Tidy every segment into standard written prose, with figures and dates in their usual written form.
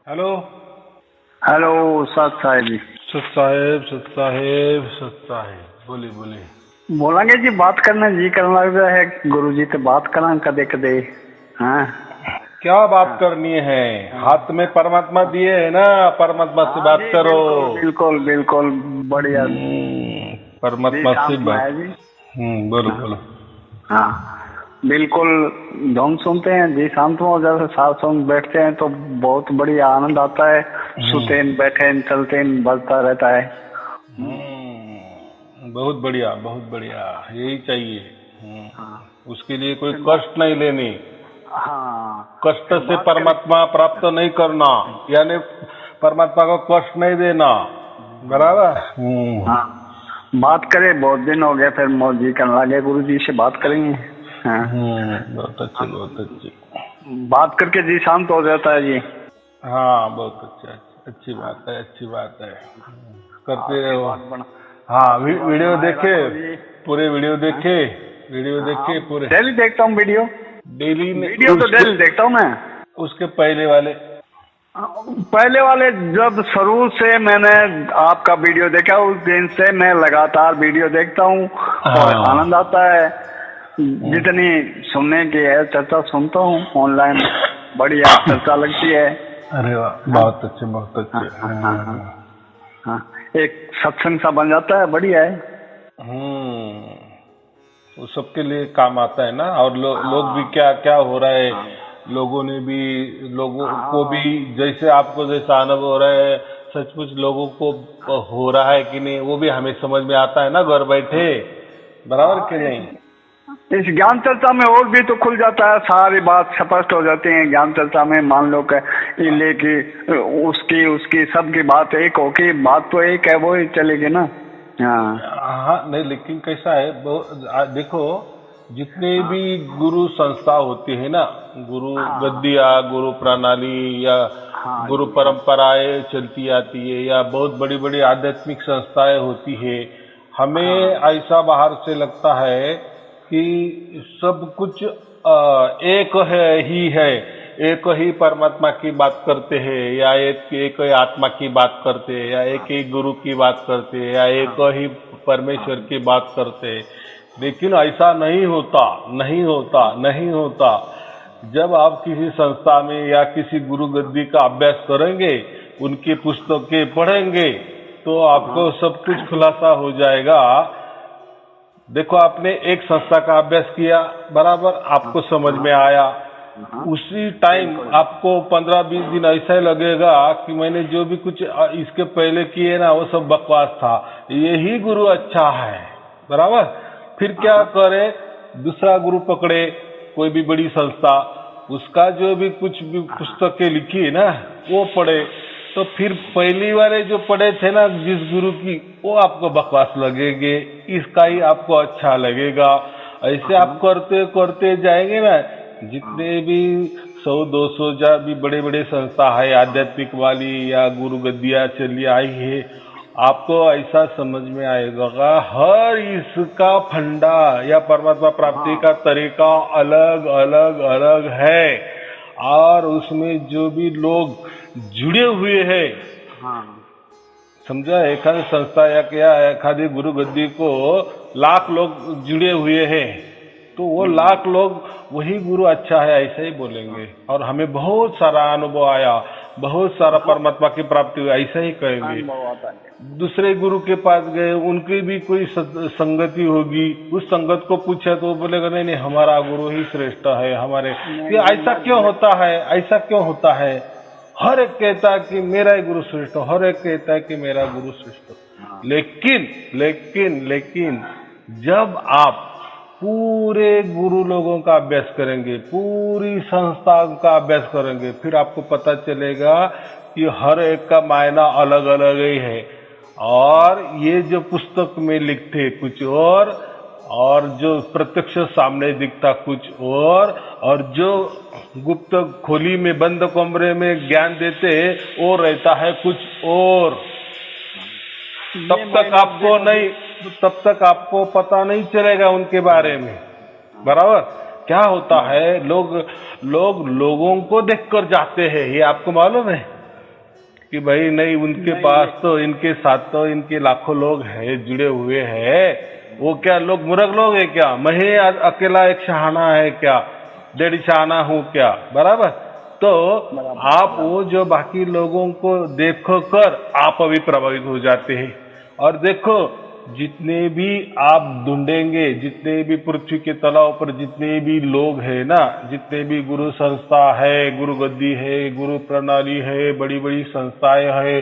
Hello. Hello सत साहिब जी। सत साहेब, सत साहेब, सत साहेब, बोले बोले। बोलेंगे जी, बात करने जी करने लग रहा है गुरु जी से बात करा कदे कदे। हाँ क्या बात करनी है? हाथ में परमात्मा दिए है ना, परमात्मा से हाँ बात जी, करो। बिल्कुल बिल्कुल बिल्कुल बढ़िया जी, परमात्मा से शांत में है बात। जी। बोलो हाँ बोलो। हाँ, बिल्कुल। धुन सुनते हैं जी, शांत में जैसे साथ संग बैठते हैं तो बहुत बढ़िया आनंद आता है। सुते न, बैठे न, चलते न, बजता रहता है। बहुत बढ़िया, बहुत बढ़िया, यही चाहिए। हाँ उसके लिए कोई फिर कष्ट नहीं लेनी। हाँ कष्ट फिर से बात करें। परमात्मा प्राप्त नहीं करना, यानी परमात्मा को कष्ट नहीं देना। बराबर। हाँ, बात करें, बहुत दिन हो गए, फिर मौज जी करने लगे गुरु जी से बात करेंगे। हाँ बहुत अच्छे, बहुत अच्छे। बात करके जी शांत हो जाता है जी। हाँ, बहुत अच्छा, अच्छी बात है, अच्छी बात है। करते रहो। आशीर्वाद बना, हाँ, आशीर्वाद वीडियो बनाए देखे, रखो जी। पूरे वीडियो हाँ देखे, वीडियो हाँ, देखे पूरे। डेली देखता हूँ वीडियो। डेली ने वीडियो तो उसके डेली देखता हूँ मैं। उसके पहले वाले। पहले वाले जब शुरू से मैंने आपका वीडियो देखा, उस दिन से मैं लगातार वीडियो देखता हूँ और आनंद हाँ। आता है। जितनी सुनने की है चर्चा सुनता हूँ ऑनलाइन, बढ़िया चर्चा लगती है। अरे वाह, हाँ बहुत अच्छे, बहुत हाँ अच्छे। हाँ हाँ हाँ हाँ, एक सत्संग सा बन जाता है, बढ़िया है। वो सबके लिए काम आता है ना। और लोग भी हाँ क्या क्या हो रहा है, हाँ लोगों ने भी, लोगों को भी हाँ जैसे आपको जैसा अनुभव हो रहा है, सचमुच लोगों को हो रहा है कि नहीं, वो भी हमें समझ में आता है ना, घर बैठे। बराबर हाँ, कि नहीं? इस ज्ञान चर्चा में और भी तो खुल जाता है, सारी बात स्पष्ट हो जाती है ज्ञान चर्चा में। मान लो कि इले की, उसकी उसकी सबकी बात एक हो की, बात तो एक है, वो ही चलेगी ना। हाँ हाँ, नहीं, लेकिन कैसा है, देखो, जितने हाँ भी गुरु संस्था होती है ना, गुरु हाँ गद्दिया, गुरु प्रणाली, या हाँ गुरु जी हाँ परंपराएं चलती आती है, या बहुत बड़ी बड़ी आध्यात्मिक संस्थाएं होती है, हमें हाँ ऐसा बाहर से लगता है कि सब कुछ एक है ही है, एक ही परमात्मा की बात करते हैं, या एक एक ही आत्मा की बात करते हैं, या एक ही गुरु की बात करते हैं, या एक हाँ ही हाँ परमेश्वर की बात करते हैं। लेकिन ऐसा नहीं होता, नहीं होता, नहीं होता। जब आप किसी संस्था में या किसी गुरु गद्दी का अभ्यास करेंगे, उनकी पुस्तकें पढ़ेंगे, तो आपको हाँ सब कुछ खुलासा हो जाएगा। देखो, आपने एक संस्था का अभ्यास किया, बराबर, हाँ आपको समझ हाँ में आया। हाँ, उसी टाइम बिल्कुल। आपको 15-20 दिन ऐसा ही लगेगा कि मैंने जो भी कुछ इसके पहले किए ना, वो सब बकवास था, यही गुरु अच्छा है। बराबर। फिर क्या हाँ करे, दूसरा गुरु पकड़े, कोई भी बड़ी संस्था, उसका जो भी कुछ भी हाँ पुस्तकें लिखी है ना, वो पढ़े। तो फिर पहली वाले जो पढ़े थे ना जिस गुरु की, वो आपको बकवास लगेंगे, इसका ही आपको अच्छा लगेगा। ऐसे आप हाँ करते करते जाएंगे ना, हाँ जितने भी 100-200 जा भी बड़े बड़े संस्था है आध्यात्मिक वाली, या गुरु गद्दिया चली आई है, आपको ऐसा समझ में आएगा हर इसका फंडा या परमात्मा प्राप्ति हाँ का तरीका अलग अलग अलग है। और उसमें जो भी लोग जुड़े हुए हैं, हाँ समझा, एखादी संस्था या क्या एखादी गुरु गद्दी को लाख लोग जुड़े हुए हैं, तो वो लाख लोग वही गुरु अच्छा है ऐसे ही बोलेंगे। और हमें बहुत सारा अनुभव आया, बहुत सारा हाँ, परमात्मा की प्राप्ति हुई, ऐसा ही कहेंगे। अनुभव आता है। दूसरे गुरु के पास गए, उनकी भी कोई संगति होगी, उस संगत को पूछा तो वो बोलेगा नहीं नहीं, हमारा गुरु ही श्रेष्ठ है हमारे। नहीं ये नहीं, ऐसा क्यों होता है, ऐसा क्यों होता है? हर एक कहता है कि मेरा ही गुरु श्रेष्ठ, हर एक कहता है कि मेरा गुरु श्रेष्ठ। हाँ लेकिन लेकिन लेकिन जब आप पूरे गुरु लोगों का अभ्यास करेंगे, पूरी संस्था का अभ्यास करेंगे, फिर आपको पता चलेगा कि हर एक का मायना अलग अलग ही है। और ये जो पुस्तक में लिखते कुछ और जो प्रत्यक्ष सामने दिखता कुछ और जो गुप्त खोली में बंद कमरे में ज्ञान देते वो रहता है कुछ और। ये तब तक आपको पता नहीं चलेगा उनके बारे में। बराबर। क्या होता है, लोगों को देखकर जाते हैं, ये आपको मालूम है। कि भाई नहीं, उनके पास तो, इनके साथ तो इनके लाखों लोग हैं, जुड़े हुए हैं। वो क्या लोग मूर्ख लोग है क्या? मैं ही अकेला एक शहाना है क्या? डेढ़ शहाना हूँ क्या? बराबर। तो आप वो जो बाकी लोगों को देखो कर आप अभी प्रभावित हो जाते हैं। और देखो, जितने भी आप ढूंढेंगे, जितने भी पृथ्वी के तलाव पर जितने भी लोग हैं ना, जितने भी गुरु संस्था है, गुरु गद्दी है, गुरु प्रणाली है, बड़ी बड़ी संस्थाएं हैं,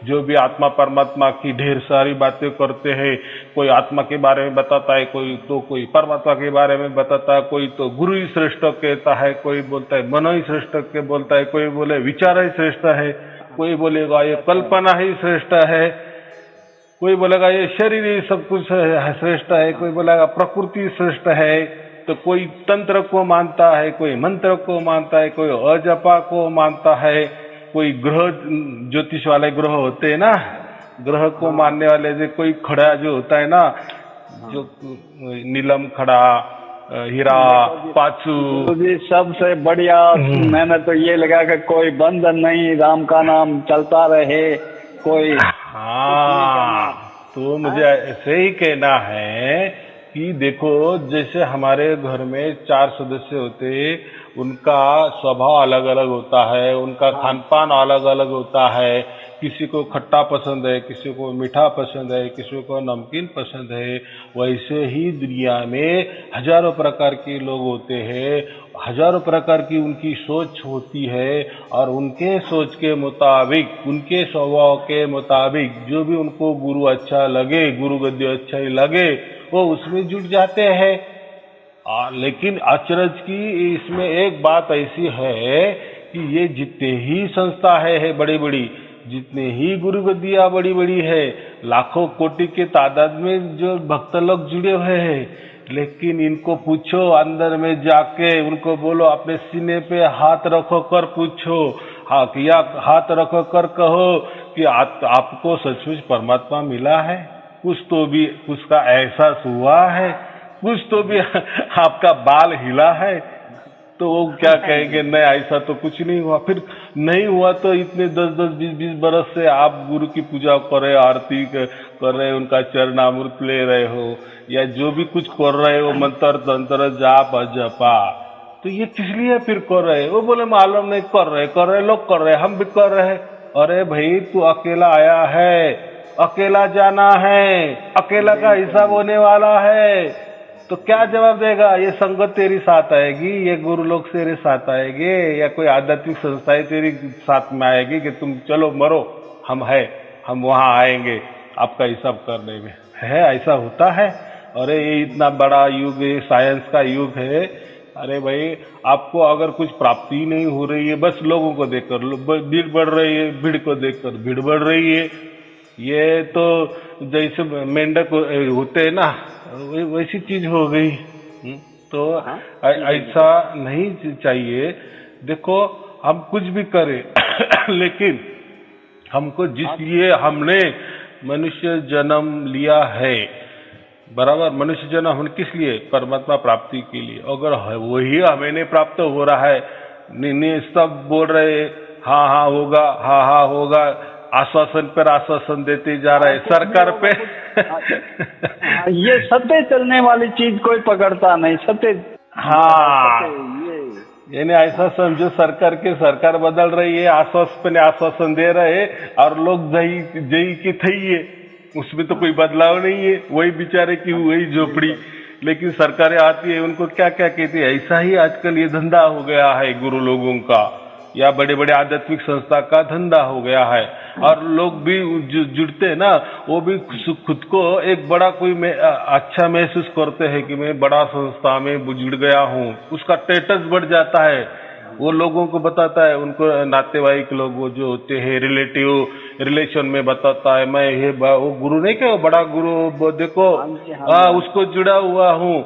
जो भी आत्मा परमात्मा की ढेर सारी बातें करते हैं, कोई आत्मा के बारे में बताता है, कोई परमात्मा के बारे में बताता है, कोई तो गुरु ही श्रेष्ठ कहता है, कोई बोलता है मनो ही श्रेष्ठ के बोलता है, कोई बोले विचार ही श्रेष्ठ है, कोई बोलेगा ये कल्पना ही श्रेष्ठ है, कोई बोलेगा ये शरीर ही सब कुछ श्रेष्ठ है, कोई बोलेगा प्रकृति श्रेष्ठ है। तो कोई तंत्र को मानता है, कोई मंत्र को मानता है, कोई अजपा को मानता है, कोई ग्रह, ज्योतिष वाले ग्रह होते हैं ना, ग्रह को मानने वाले, जो कोई खड़ा जो होता है ना, जो नीलम खड़ा, हीरा, पाचू, तो जी सबसे बढ़िया मैंने तो ये लगा कि कोई बंधन नहीं, राम का नाम चलता रहे, कोई। हाँ, तो मुझे ऐसे ही कहना है कि देखो, जैसे हमारे घर में 4 सदस्य होते, उनका स्वभाव अलग अलग होता है, उनका खान पान अलग अलग होता है। किसी को खट्टा पसंद है, किसी को मीठा पसंद है, किसी को नमकीन पसंद है। वैसे ही दुनिया में हजारों प्रकार के लोग होते हैं, हजारों प्रकार की उनकी सोच होती है, और उनके सोच के मुताबिक, उनके स्वभाव के मुताबिक जो भी उनको गुरु अच्छा लगे, गुरु गद्दी अच्छा ही लगे, वो उसमें जुट जाते हैं। लेकिन अचरज की इसमें एक बात ऐसी है कि ये जितने ही संस्था है बड़ी बड़ी, जितने ही गुरु गद्दियां बड़ी बड़ी है, लाखों कोटि के तादाद में जो भक्त लोग जुड़े हुए हैं, लेकिन इनको पूछो अंदर में जाके, उनको बोलो अपने सीने पे हाथ रखो कर पूछो, हाँ या हाथ रखो कर कहो कि आपको सचमुच परमात्मा मिला है? कुछ तो भी उसका एहसास हुआ है? कुछ तो भी आपका बाल हिला है? तो वो क्या कहेंगे, नहीं ऐसा तो कुछ नहीं हुआ। फिर नहीं हुआ तो इतने 10-10, 20-20 बरस से आप गुरु की पूजा कर रहे, आरती कर रहे, उनका चरणामृत ले रहे हो, या जो भी कुछ कर रहे हो, मंत्र तंत्र जाप जपा, तो ये किस लिए फिर कर रहे? वो बोले मालूम नहीं, कर रहे लोग कर रहे, हम भी कर रहे। अरे भाई, तू अकेला आया है, अकेला जाना है, अकेला का हिसाब होने वाला है, तो क्या जवाब देगा? ये संगत तेरी साथ आएगी, ये गुरु लोग तेरे साथ आएंगे, या कोई आध्यात्मिक संस्थाएं तेरी साथ में आएगी कि तुम चलो मरो, हम वहां आएंगे आपका हिसाब करने में? है ऐसा होता है? अरे ये इतना बड़ा युग है, साइंस का युग है। अरे भाई, आपको अगर कुछ प्राप्ति नहीं हो रही है, बस लोगों को देखकर भीड़ बढ़ रही है, भीड़ को देखकर भीड़ बढ़ रही है। ये तो जैसे मेंढक होते हैं ना, वैसी चीज हो गई। तो ऐसा नहीं चाहिए। देखो, हम कुछ भी करें लेकिन हमको जिस लिए हमने मनुष्य जन्म लिया है, बराबर, मनुष्य जन्म हमने किस लिए? परमात्मा प्राप्ति के लिए। अगर वही हमें नहीं प्राप्त हो रहा है, नहीं सब बोल रहे हाँ होगा, आश्वासन पर आश्वासन देते जा रहे हैं सरकार पे। ये सत्य चलने वाली चीज कोई पकड़ता नहीं, सत्य। हाँ, यानी ऐसा समझो, सरकार बदल रही है, आश्वासन दे रहे, और लोग जई की थई है, उसमें तो कोई बदलाव नहीं है, वही बेचारे की वही झोपड़ी। लेकिन सरकारें आती है, उनको क्या क्या कहती है। ऐसा ही आजकल ये धंधा हो गया है गुरु लोगों का, या बड़े बड़े आध्यात्मिक संस्था का धंधा हो गया है। और लोग भी जुड़ते हैं ना, वो भी खुद को एक बड़ा कोई अच्छा महसूस करते हैं कि मैं बड़ा संस्था में जुड़ गया हूँ, उसका स्टेटस बढ़ जाता है। वो लोगों को बताता है, उनको नातेवाईक लोग वो जो होते हैं, रिलेशन में बताता है, मैं ये वो गुरु नहीं क्या, बड़ा गुरु वो देखो, उसको जुड़ा हुआ हूँ।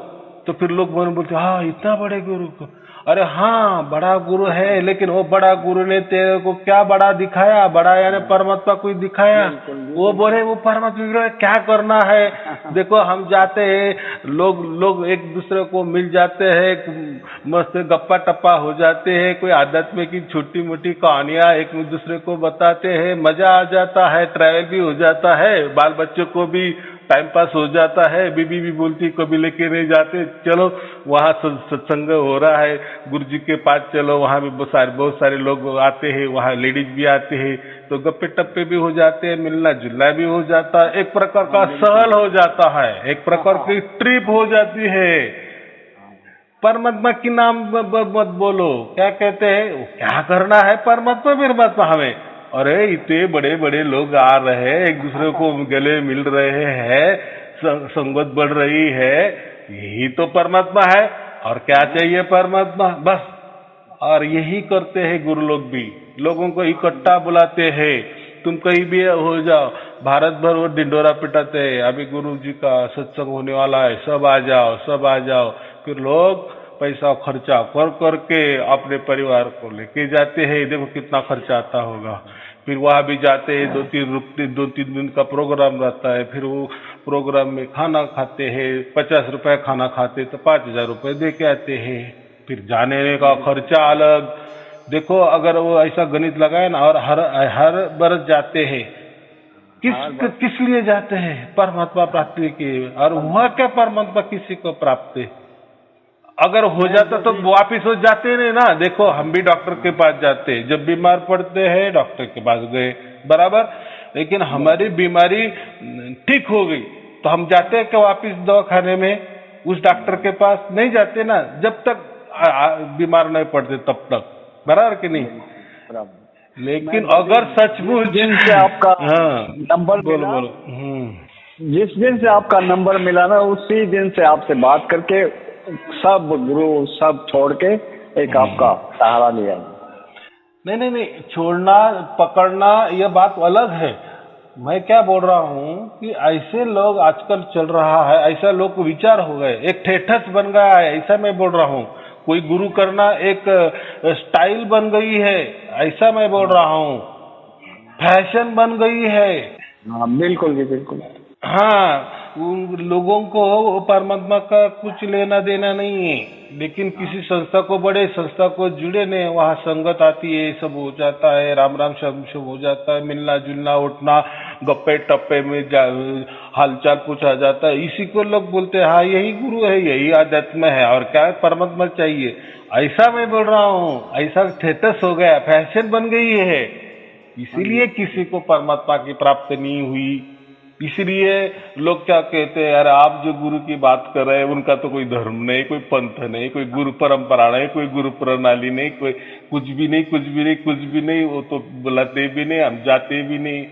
तो फिर लोग बोलते हाँ इतना बड़े गुरु को, अरे हाँ बड़ा गुरु है, लेकिन वो बड़ा गुरु ने तेरे को क्या बड़ा दिखाया, बड़ा यानी परमात्मा कोई दिखाया? बिल्कुल जी, वो बोले वो परमात्मा विग्रह क्या करना है? देखो हम जाते हैं, लोग लोग एक दूसरे को मिल जाते हैं, मस्त गप्पा टप्पा हो जाते हैं, कोई आध्यात्म की छोटी मोटी कहानियां एक दूसरे को बताते हैं, मजा आ जाता है, ट्रैवल भी हो जाता है, बाल बच्चों को भी टाइम पास हो जाता है। बीबी भी बोलती कभी लेके नहीं जाते, चलो वहाँ सत्संग हो रहा है, गुरु जी के पास चलो, वहाँ भी बहुत सारे लोग आते हैं, वहाँ लेडीज भी आते हैं, तो गप्पे टप्पे भी हो जाते हैं, मिलना जुलना भी हो जाता है, एक प्रकार का सहल हो जाता है, एक प्रकार की ट्रिप हो जाती है। परमात्मा की नाम मत बोलो, क्या कहते हैं, वो क्या करना है परमात्मा परमात्मा हमें? अरे इतने बड़े बड़े लोग आ रहे हैं, एक दूसरे को गले मिल रहे हैं, संगत बढ़ रही है, यही तो परमात्मा है। और क्या चाहिए परमात्मा? बस। और यही करते हैं गुरु लोग भी, लोगों को इकट्ठा बुलाते हैं, तुम कहीं भी हो जाओ, भारत भर वो डिंडोरा पिटाते हैं, अभी गुरु जी का सत्संग होने वाला है, सब आ जाओ, सब आ जाओ। फिर लोग पैसा खर्चा कर करके अपने परिवार को लेके जाते हैं, देखो कितना खर्चा आता होगा। फिर वहां भी जाते हैं, दो तीन दिन का प्रोग्राम रहता है, फिर वो प्रोग्राम में खाना खाते हैं, 50 रुपए खाना खाते तो 5,000 रुपए दे के आते हैं। फिर जाने का खर्चा अलग। देखो अगर वो ऐसा गणित लगाए ना, और हर हर बरस जाते हैं, किस लिए जाते हैं? परमात्मा प्राप्ति के। और हुआ क्या परमात्मा किसी को प्राप्त है? अगर हो जाता तो वापिस हो जाते नहीं ना। देखो हम भी डॉक्टर के पास जाते हैं, जब बीमार पड़ते हैं डॉक्टर के पास गए, बराबर, लेकिन हमारी बीमारी ठीक हो गई तो हम जाते हैं कि वापिस दवाखाने में, उस डॉक्टर के पास नहीं जाते ना, जब तक बीमार नहीं पड़ते तब तक, बराबर कि नहीं? लेकिन अगर सचमुच जिनसे आपका हाँ नंबर बोलो मिला, बोलो। जिस दिन से आपका नंबर मिला ना, उसी दिन से आपसे बात करके सब गुरु सब छोड़ के एक आपका सहारा लिया। नहीं नहीं नहीं, छोड़ना पकड़ना यह बात अलग है। मैं क्या बोल रहा हूँ कि ऐसे लोग आजकल चल रहा है, ऐसा लोग को विचार हो गए, एक ठेठस बन गया है, ऐसा मैं बोल रहा हूँ। कोई गुरु करना एक स्टाइल बन गई है, ऐसा मैं बोल रहा हूँ, फैशन बन गई है। हाँ बिल्कुल जी, बिल्कुल। हाँ, उन लोगों को परमात्मा का कुछ लेना देना नहीं है, लेकिन किसी संस्था को, बड़े संस्था को जुड़े ने, वहाँ संगत आती है, सब हो जाता है, राम राम सब हो जाता है, मिलना जुलना उठना, गप्पे टप्पे में हालचाल पूछा जाता है, इसी को लोग बोलते हैं हाँ यही गुरु है, यही आध्यात्म है, और क्या है परमात्मा चाहिए। ऐसा मैं बोल रहा हूँ, ऐसा स्टेटस हो गया, फैशन बन गई है, इसीलिए किसी को परमात्मा की प्राप्ति नहीं हुई। इसलिए लोग क्या कहते हैं, अरे आप जो गुरु की बात कर रहे हैं उनका तो कोई धर्म नहीं, कोई पंथ नहीं, कोई गुरु परंपरा नहीं, कोई गुरु प्रणाली नहीं, कोई कुछ भी नहीं, कुछ भी नहीं, कुछ भी नहीं, वो तो बुलाते भी नहीं, हम जाते भी नहीं।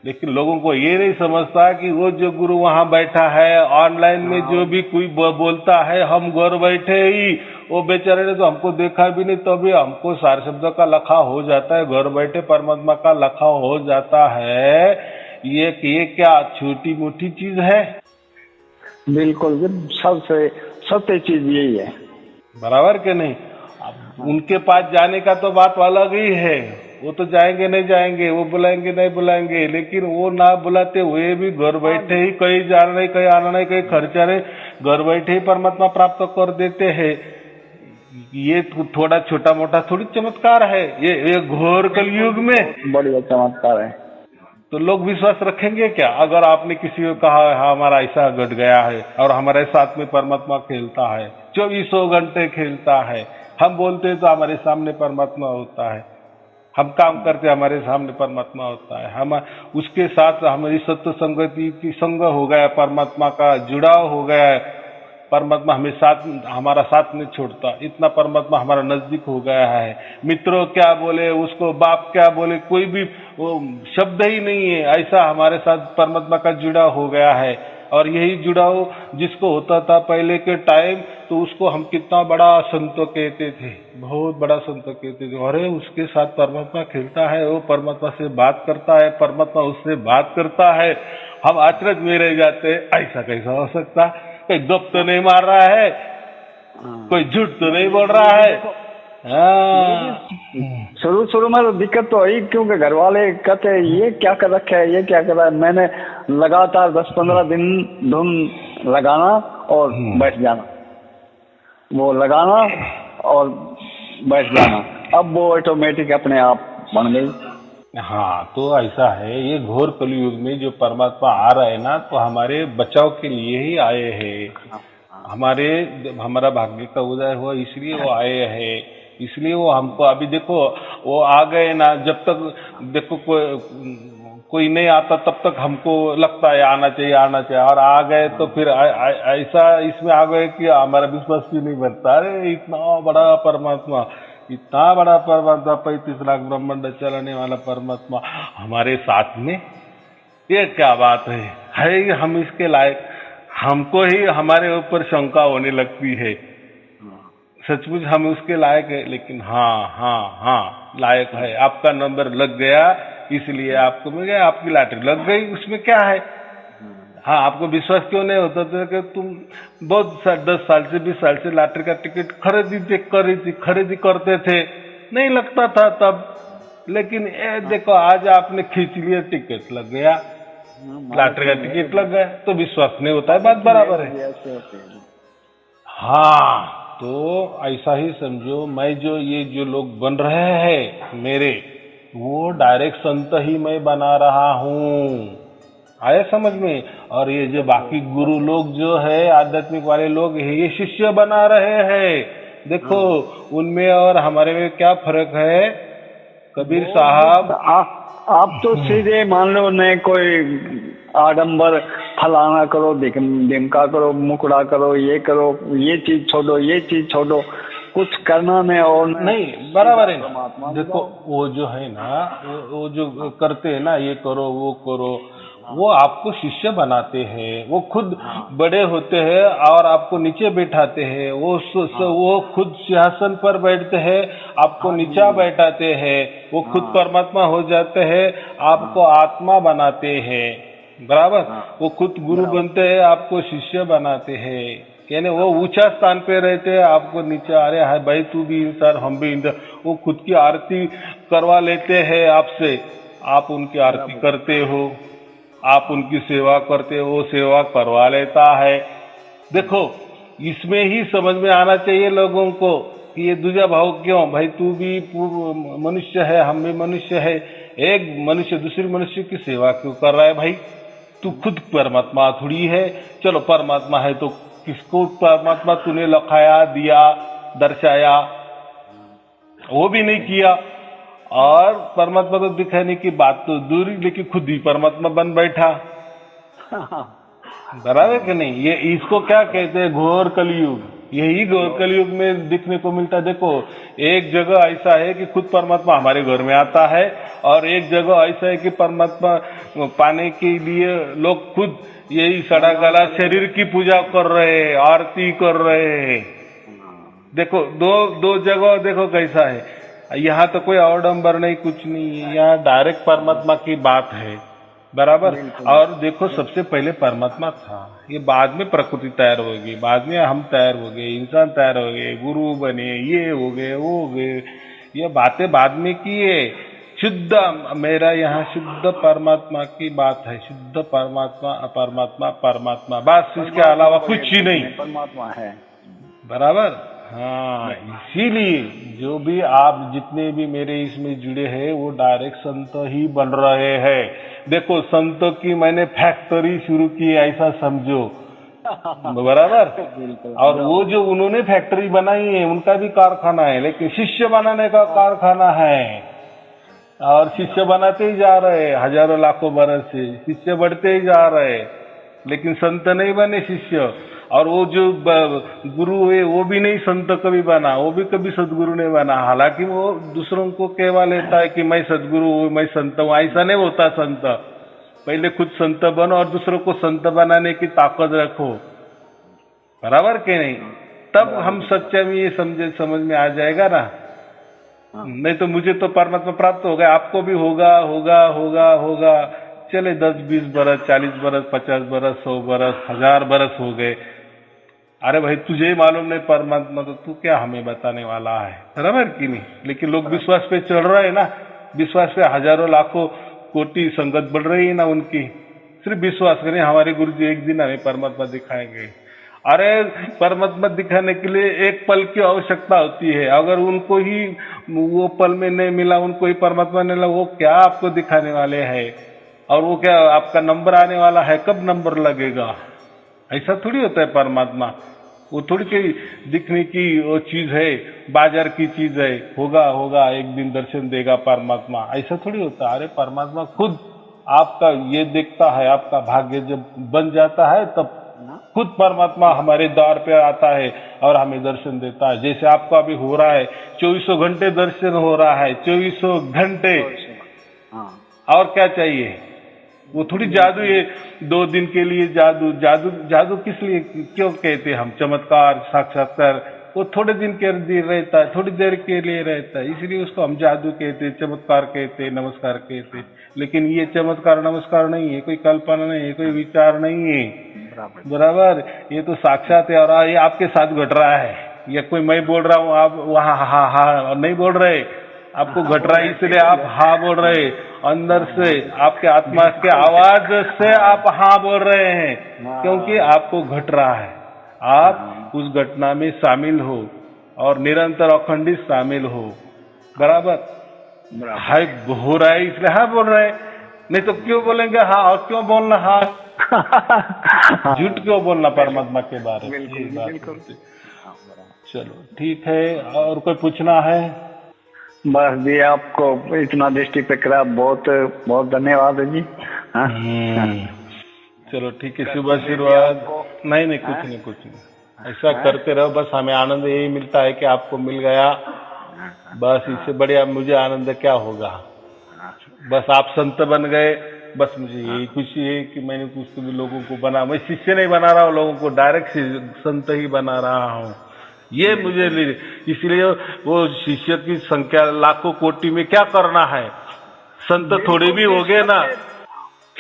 लेकिन लोगों को ये नहीं समझता कि वो जो गुरु वहां बैठा है, ऑनलाइन में जो भी कोई बोलता है, हम घर बैठे ही, वो बेचारे ने तो हमको देखा भी नहीं, तो भी हमको सारे शब्दों का लखा हो जाता है, घर बैठे परमात्मा का लखा हो जाता है। ये क्या छोटी मोटी चीज है? बिल्कुल, सबसे सत्य चीज यही है, बराबर के नहीं? उनके पास जाने का तो बात अलग ही है, वो तो जाएंगे नहीं जाएंगे, वो बुलाएंगे नहीं बुलाएंगे, लेकिन वो ना बुलाते हुए भी घर बैठे ही, कहीं जाना नहीं, कहीं आना नहीं, कहीं खर्चा नहीं, घर बैठे ही परमात्मा प्राप्त कर देते हैं। ये थोड़ा छोटा मोटा थोड़ी चमत्कार है, ये घोर कलयुग में बढ़िया चमत्कार है। तो लोग विश्वास रखेंगे क्या? अगर आपने किसी को कहा हाँ हमारा ऐसा घट गया है और हमारे साथ में परमात्मा खेलता है, 24 घंटे खेलता है, हम बोलते हैं तो हमारे सामने परमात्मा होता है, हम काम करते हमारे सामने परमात्मा होता है, हम उसके साथ हमारी सत्य संगति की संग हो गया, परमात्मा का जुड़ाव हो गया है, परमात्मा हमें हमारा साथ नहीं छोड़ता, इतना परमात्मा हमारा नजदीक हो गया है। मित्रों क्या बोले, उसको बाप क्या बोले, कोई भी वो शब्द ही नहीं है, ऐसा हमारे साथ परमात्मा का जुड़ाव हो गया है। और यही जुड़ाव जिसको होता था पहले के टाइम, तो उसको हम कितना बड़ा संत कहते थे, बहुत बड़ा संत कहते थे। अरे उसके साथ परमात्मा खेलता है, वो परमात्मा से बात करता है, परमात्मा उससे बात करता है। हम आश्चर्य में रह जाते, ऐसा कैसा हो सकता, कहीं दब तो नहीं मार रहा है? कोई झूठ तो नहीं बोल रहा है। हाँ शुरू शुरू में तो दिक्कत तो आई, क्योंकि घर वाले कहते हैं ये क्या कर रखा है, ये क्या कर रहा है। मैंने लगातार 10-15 दिन धुन लगाना और बैठ जाना, वो लगाना और बैठ जाना, अब वो ऑटोमेटिक अपने आप बन गई। हाँ, तो ऐसा है, ये घोर कलयुग में जो परमात्मा आ रहे हैं ना, तो हमारे बचाव के लिए ही आए हैं। हमारा भाग्य का उदय हुआ इसलिए वो आए हैं, इसलिए वो हमको अभी देखो वो आ गए ना। जब तक देखो कोई नहीं आता तब तक हमको लगता है आना चाहिए आना चाहिए, और आ गए तो फिर ऐसा इसमें आ गए कि हमारा विश्वास भी नहीं बनता। अरे इतना बड़ा परमात्मा, इतना बड़ा परमात्मा, 35 लाख ब्रह्मांड चलाने वाला परमात्मा हमारे साथ में, ये क्या बात है हम इसके लायक? हमको ही हमारे ऊपर शंका होने लगती है। सचमुच हम उसके लायक है? लेकिन हाँ हाँ हाँ लायक है। आपका नंबर लग गया इसलिए आपको मिल गया, आपकी लॉटरी लग गई, उसमें क्या है? हाँ, आपको विश्वास क्यों नहीं होता था कि तुम बहुत 10 साल से 20 साल से लॉटरी का टिकट खरीदी करते थे, नहीं लगता था तब, लेकिन ये देखो आज आपने खींच लिया, टिकट लग गया, लॉटरी का टिकट लग गया, तो विश्वास नहीं होता है, बात बराबर है। हाँ, तो ऐसा ही समझो, मैं ये जो लोग बन रहे हैं मेरे, वो डायरेक्ट संत ही मैं बना रहा हूँ, आया समझ में? और ये जो बाकी गुरु लोग जो है, आध्यात्मिक वाले लोग है, ये शिष्य बना रहे हैं। देखो उनमें और हमारे में क्या फर्क है? कबीर साहब आप तो सीधे मान लो नहीं, कोई आडंबर फलाना करो, दिमका करो, मुकड़ा करो, ये करो, ये चीज छोड़ो, ये चीज छोड़ो, कुछ करना नहीं और नहीं, बराबर है ना। देखो वो जो है ना, वो जो करते हैं ना, ये करो वो करो, वो आपको शिष्य बनाते हैं, वो खुद बड़े होते हैं और आपको नीचे बैठाते हैं, वो खुद सिंहासन पर बैठते हैं, आपको नीचा बैठाते हैं, वो खुद परमात्मा हो जाते हैं, आपको आत्मा बनाते हैं, बराबर। वो खुद गुरु बनते हैं, आपको शिष्य बनाते हैं, यानी वो ऊंचा स्थान पे रहते हैं, आपको नीचे आ रहे हैं, भाई तू भी इंसान हम भी इंसान। वो खुद की आरती करवा लेते हैं आपसे, आप उनकी आरती करते हो, आप उनकी सेवा करते हो, वो सेवा करवा लेता है। देखो इसमें ही समझ में आना चाहिए लोगों को कि ये दूजा भाव क्यों? भाई तू भी मनुष्य है, हम भी मनुष्य है, एक मनुष्य दूसरे मनुष्य की सेवा क्यों कर रहा है भाई? तू खुद परमात्मा थोड़ी है। चलो परमात्मा है तो किसको परमात्मा तूने लखाया, दिया, दर्शाया? वो भी नहीं किया। और परमात्मा को दिखाने की बात तो दूर, लेकिन खुद ही परमात्मा बन बैठा, बराबर कि नहीं? ये इसको क्या कहते हैं? घोर कलयुग। यही घोर कलयुग में दिखने को मिलता है। देखो एक जगह ऐसा है कि खुद परमात्मा हमारे घर में आता है, और एक जगह ऐसा है कि परमात्मा पाने के लिए लोग खुद यही सड़ा गला शरीर की पूजा कर रहे हैं, आरती कर रहे हैं। देखो दो जगह देखो कैसा है। यहाँ तो कोई आडंबर नहीं, कुछ नहीं है, यहाँ डायरेक्ट परमात्मा की बात है, बराबर। और देखो सबसे पहले परमात्मा था, ये बाद में प्रकृति तैयार होगी, बाद में हम तैयार हो गए, इंसान तैयार हो गए, गुरु बने, ये हो गए वो हो गए, ये बातें बाद में की है। शुद्ध मेरा यहाँ शुद्ध परमात्मा की बात है, शुद्ध परमात्मा अपरमात्मा परमात्मा, बस इसके अलावा कुछ ही नहीं, परमात्मा है, बराबर। हाँ, इसीलिए जो भी आप जितने भी मेरे इसमें जुड़े हैं वो डायरेक्ट संत ही बन रहे हैं। देखो संतों की मैंने फैक्ट्री शुरू की, ऐसा समझो, बराबर। और वो जो उन्होंने फैक्ट्री बनाई है उनका भी कारखाना है, लेकिन शिष्य बनाने का कारखाना है, और शिष्य बनाते ही जा रहे हैं, हजारों लाखों बरस से शिष्य बढ़ते ही जा रहे हैं, लेकिन संत नहीं बने शिष्य। और वो जो गुरु है वो भी नहीं संत कभी बना, वो भी कभी सदगुरु नहीं बना, हालांकि वो दूसरों को कहवा लेता है कि मैं सदगुरु हूँ, मैं संत हूँ। ऐसा नहीं होता संत। पहले खुद संत बनो और दूसरों को संत बनाने की ताकत रखो, बराबर के नहीं? तब हम सच्चे में ये समझ में आ जाएगा ना। नहीं तो मुझे तो परमात्मा प्राप्त हो गया, आपको भी होगा होगा होगा होगा। चले 10-20 बरस, 40 बरस, 50 बरस, 100 बरस, 1000 बरस हो गए, अरे भाई तुझे ही मालूम नहीं परमात्मा, तो तू क्या हमें बताने वाला है, बराबर कि नहीं। लेकिन लोग विश्वास पे चढ़ रहे हैं ना, विश्वास पे हजारों लाखों कोटि संगत बढ़ रही है ना उनकी। सिर्फ विश्वास करें हमारे गुरु जी एक दिन हमें परमात्मा दिखाएंगे। अरे परमात्मा दिखाने के लिए एक पल की आवश्यकता होती है, अगर उनको ही वो पल में नहीं मिला, उनको ही परमात्मा नहीं मिला, वो क्या आपको दिखाने वाले हैं। और वो क्या आपका नंबर आने वाला है, कब नंबर लगेगा, ऐसा थोड़ी होता है परमात्मा। वो थोड़ी कोई दिखने की वो चीज है, बाजार की चीज है, होगा एक दिन दर्शन देगा परमात्मा, ऐसा थोड़ी होता। अरे परमात्मा खुद आपका ये देखता है, आपका भाग्य जब बन जाता है तब खुद परमात्मा हमारे द्वार पे आता है और हमें दर्शन देता है। जैसे आपका अभी हो रहा है, 24 घंटे दर्शन हो रहा है, 24 घंटे। और क्या चाहिए। वो थोड़ी जादू है 2 दिन के लिए, जादू किस लिए क्यों कहते हम, चमत्कार साक्षात्कार, वो थोड़े दिन के लिए रहता है, थोड़ी देर के लिए रहता है, इसलिए उसको हम जादू कहते, चमत्कार कहते, नमस्कार कहते। लेकिन ये चमत्कार नमस्कार नहीं है, कोई कल्पना नहीं है, कोई विचार नहीं है, बराबर। ये तो साक्षात है और ये आपके साथ घट रहा है। या कोई मैं बोल रहा हूँ, आप वहाँ हाँ नहीं बोल रहे, आपको घट रहा है इसलिए आप हाँ बोल रहे, अंदर से आपके आत्मा के आवाज से आप हाँ बोल रहे हैं, क्योंकि आपको घट रहा है। आप उस घटना में शामिल हो और निरंतर अखंडित शामिल हो, बराबर। हाय हो रहा है इसलिए हाँ बोल रहे, नहीं तो क्यों बोलेंगे हाँ, और क्यों बोलना हाँ, झूठ क्यों बोलना परमात्मा के बारे में। बिल्कुल। चलो ठीक है, और कोई पूछना है। बस जी, आपको इतना दृष्टि पे करा, बहुत बहुत धन्यवाद है जी। हाँ? चलो ठीक है, शुभ आशीर्वाद। नहीं कुछ नहीं, ऐसा करते रहो, बस हमें आनंद यही मिलता है कि आपको मिल गया, बस इससे बढ़िया मुझे आनंद क्या होगा। बस आप संत बन गए, बस मुझे यही खुशी है कि मैंने कुछ भी लोगों को बना, मैं शिष्य नहीं बना रहा हूँ लोगों को, डायरेक्ट संत ही बना रहा हूँ। ये मुझे इसलिए वो शिष्य की संख्या लाखों कोटि में क्या करना है, संत थोड़े भी हो गए ना।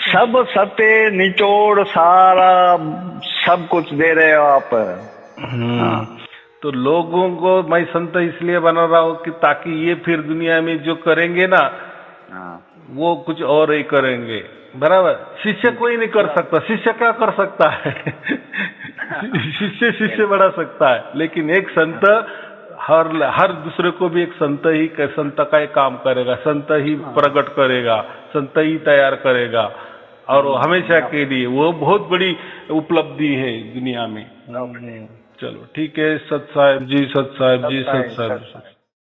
सब सत्य निचोड़ सारा सब कुछ दे रहे हो आप। तो लोगों को मैं संत इसलिए बना रहा हूँ कि ताकि ये फिर दुनिया में जो करेंगे ना वो कुछ और ही करेंगे, बराबर। शिष्य कोई नहीं कर सकता, शिष्य क्या कर सकता है शिष्य बढ़ा सकता है, लेकिन एक संत हर दूसरे को भी एक संत का ही काम करेगा, संत ही प्रकट करेगा, संत ही तैयार करेगा, और हमेशा के लिए वो बहुत बड़ी उपलब्धि है दुनिया में। चलो ठीक है, सत साहेब जी, सत साहेब जी, सत साहेब।